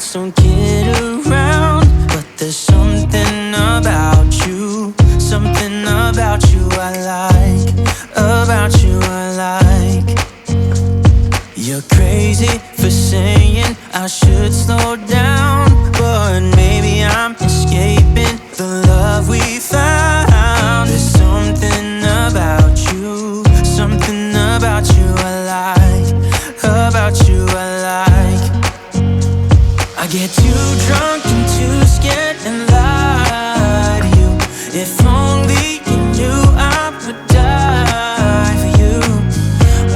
nights don't get around, but there's something about you, something about you I like, about you I like. You're crazy for saying I should slow down, but maybe I'm escaping the love we found. There's something about you, something about you I like, about you I like. I get too drunk and too scared and lie to you. If only you knew I would die for you.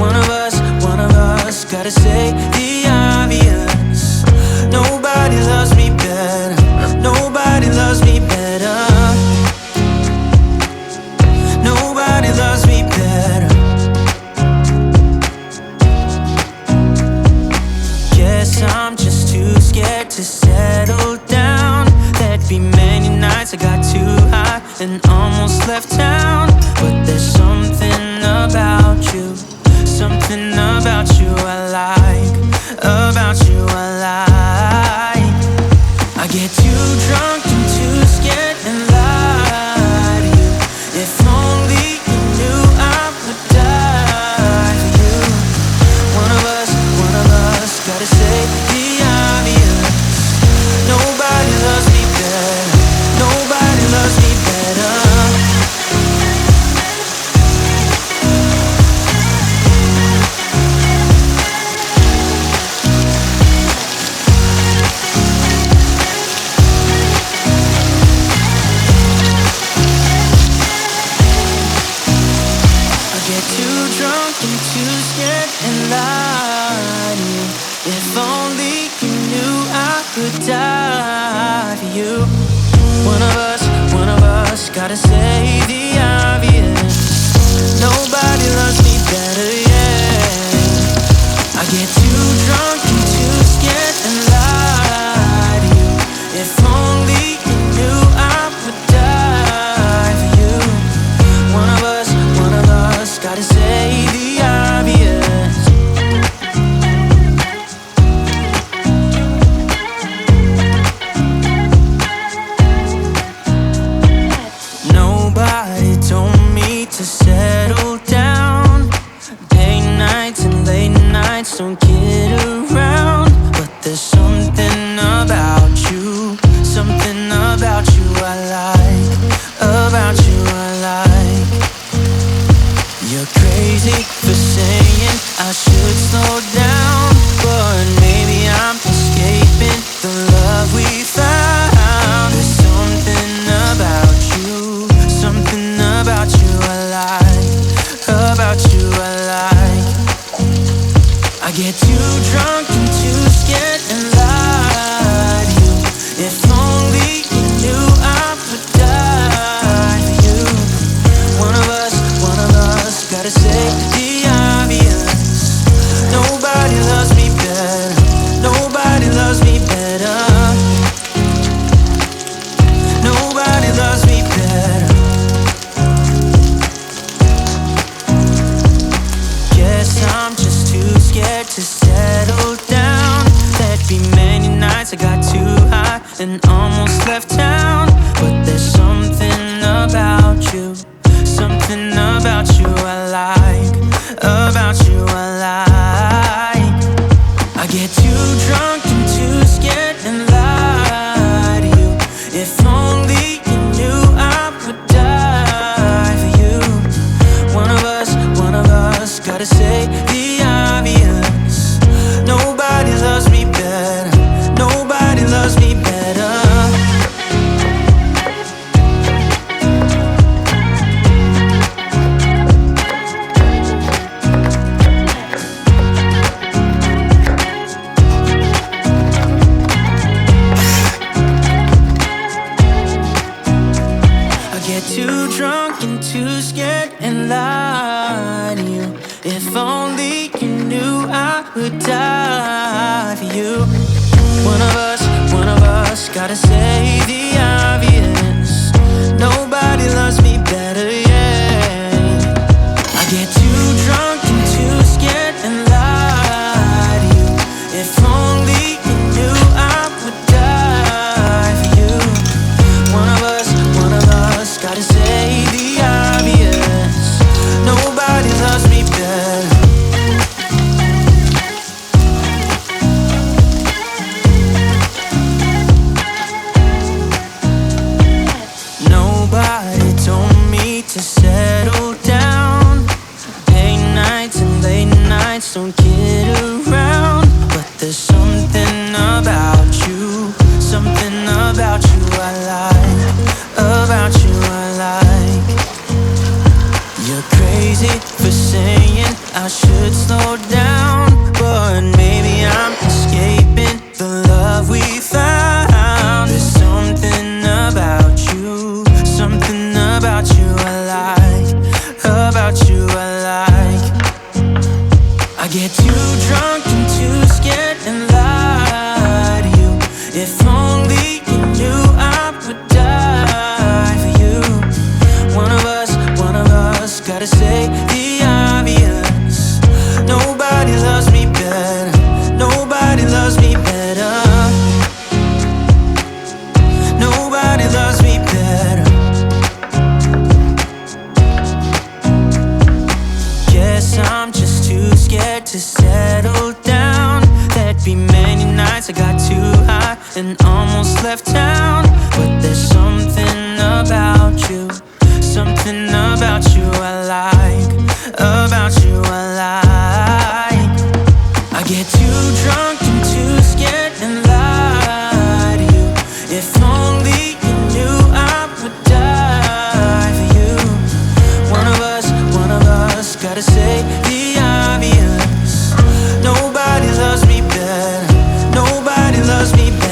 One of us gotta say the obvious. Nobody loves me better, nobody loves me better, nobody loves me better. Guess I'm just too scared to settle down. There'd be many nights I got too high and almost left town, but there's something about you, something about you I like, about you I like. I get too drunk and too scared and lie to you. If only you knew I would die for you. One of us gotta say the obvious. Nobody loves me better, nobody loves me better. Too drunk and too scared and lie to you. If only you knew I would die for you. One of us gotta say the obvious. Nobody loves me better, yeah. I get too drunk and too scared and lie to you. If only you knew I would die for you. One of us gotta say the obvious. Nobody told me to settle down. Day nights and late nights don't get around, but there's something about you, something about you I like, about you I like. You're crazy for saying I should slow down, but maybe I'm escaping the love we found. There's something about you, something about you I like, about you I like. I get too drunk and too scared and lie to you. If only you knew I would die for you. One of us gotta say the obvious. Nobody loves me better, nobody loves me better, nobody loves me better. Guess I'm just too scared to settle down. There'd be many nights I got too high and almost left town, but there's something about you, something about you I like, about you I like. I get too drunk and too scared and lie to you. If only you knew I would die for you. One of us gotta say the obvious. Nobody loves me better, nobody loves me better. Too drunk and too scared and lie to you. If only you knew I would die for you. One of us gotta say the obvious. Nobody loves me better, yeah. I get too drunk and too scared and lie to you. If only you knew I about you I like, about you I like. You're crazy for saying I should slow down, but maybe I'm escaping the love we found. There's something about you, something about you I like, about you I like. I get too drunk and too scared and lie to you. If only you knew I would die for you. One of us gotta say the obvious. Nobody loves me better, nobody loves me better. Nobody loves me better. Guess I'm just too scared to settle down. There'd be many nights I got too high and almost left town. But there's something about you, something about you I like, about you I like. I get too drunk and too scared and lie to you. If only you knew I would die for you. One of us gotta say the obvious. Nobody loves me better, nobody loves me better.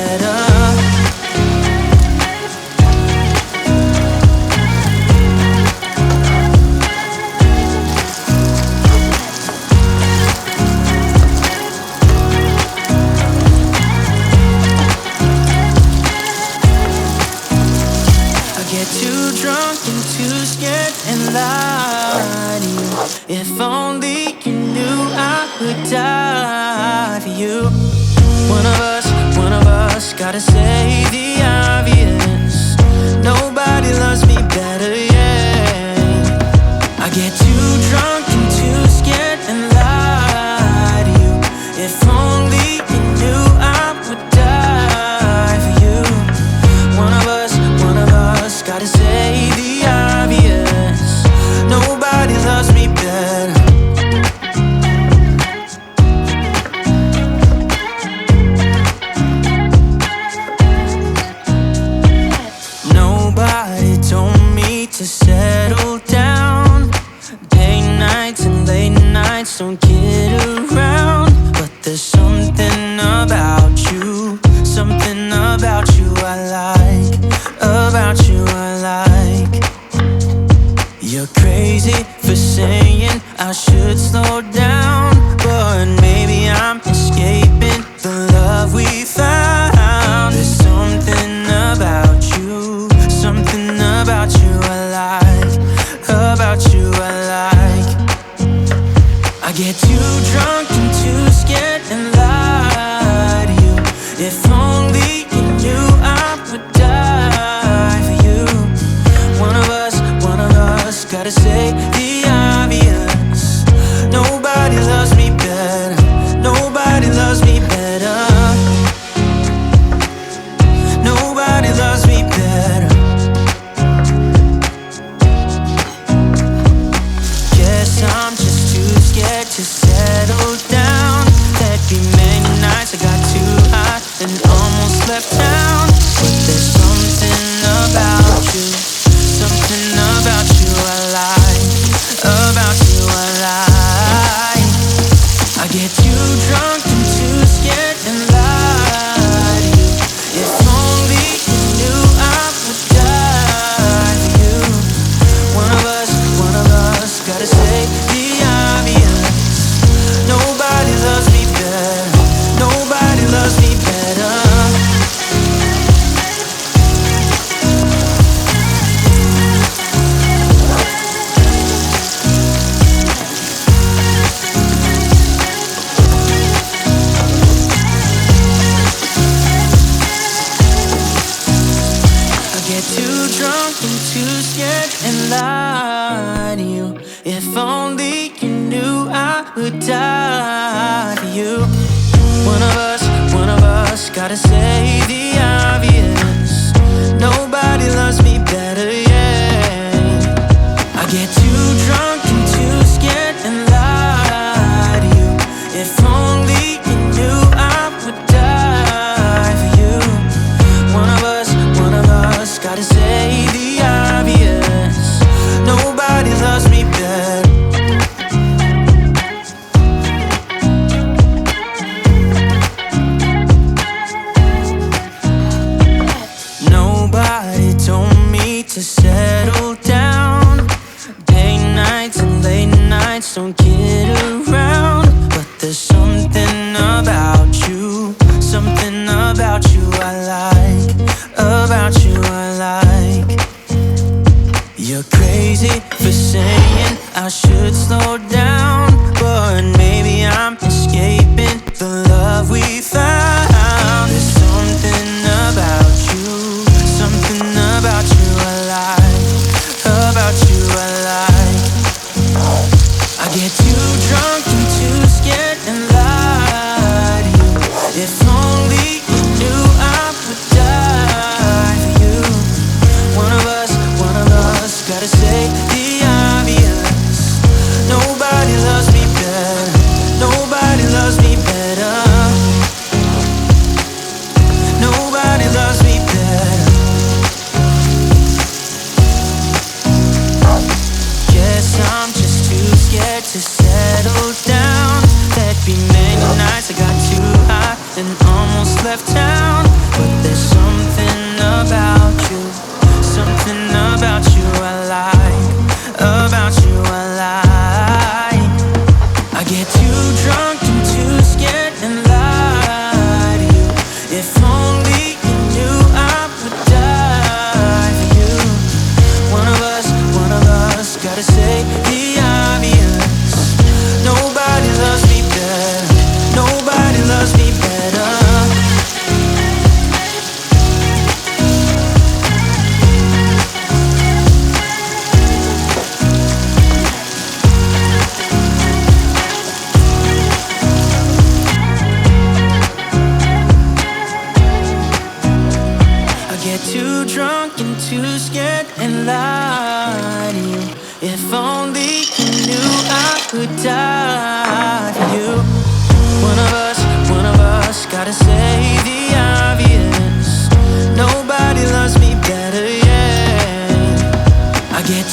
Get too drunk and too scared and lie to you. If only you knew I would die for you. One of us gotta say the obvious. Nobody loves me better, yeah. I get too drunk and too scared and lie to you. If only you knew I would die for you. One of us gotta say the obvious. Nobody loves me better. Nobody told me to settle down. Day nights and late nights don't get around. But there's something about you, something about you I like, about you I like. You're crazy for saying I should slow down, but maybe I'm escaping the love we found. There's something about you, something about you I like, about you I like. I get too drunk and too scared and lie to you. If only you knew I would die for you. One of us gotta say the obvious. Nobody loves me better, nobody loves me better. Nobody loves me better. Guess I'm just too scared to settle down. There'd be many nights I got too high and almost left town. But there's something about you, something about you I like, about you I like. I get too drunk and too scared and lie to you. If only you knew I would die for you. One of us gotta say the obvious. Nobody loves me better, nobody loves me better. Too drunk and too scared and lie to you. If only you knew I would die for you. One of us gotta say the obvious. Nobody loves me better, yeah. I get too drunk and too scared and lie to you. If only you knew I would die for you. One of us almost left town, but there's something about you, something about you I like, about you I like. I get too drunk and too scared and lie to you. If only you knew I would die for you. One of us gotta say the obvious. Nobody loves me better, nobody loves me better. Get too drunk and too scared and lie to you. If only you knew I would die for you. One of us gotta say the obvious. Nobody loves me better, yeah. I get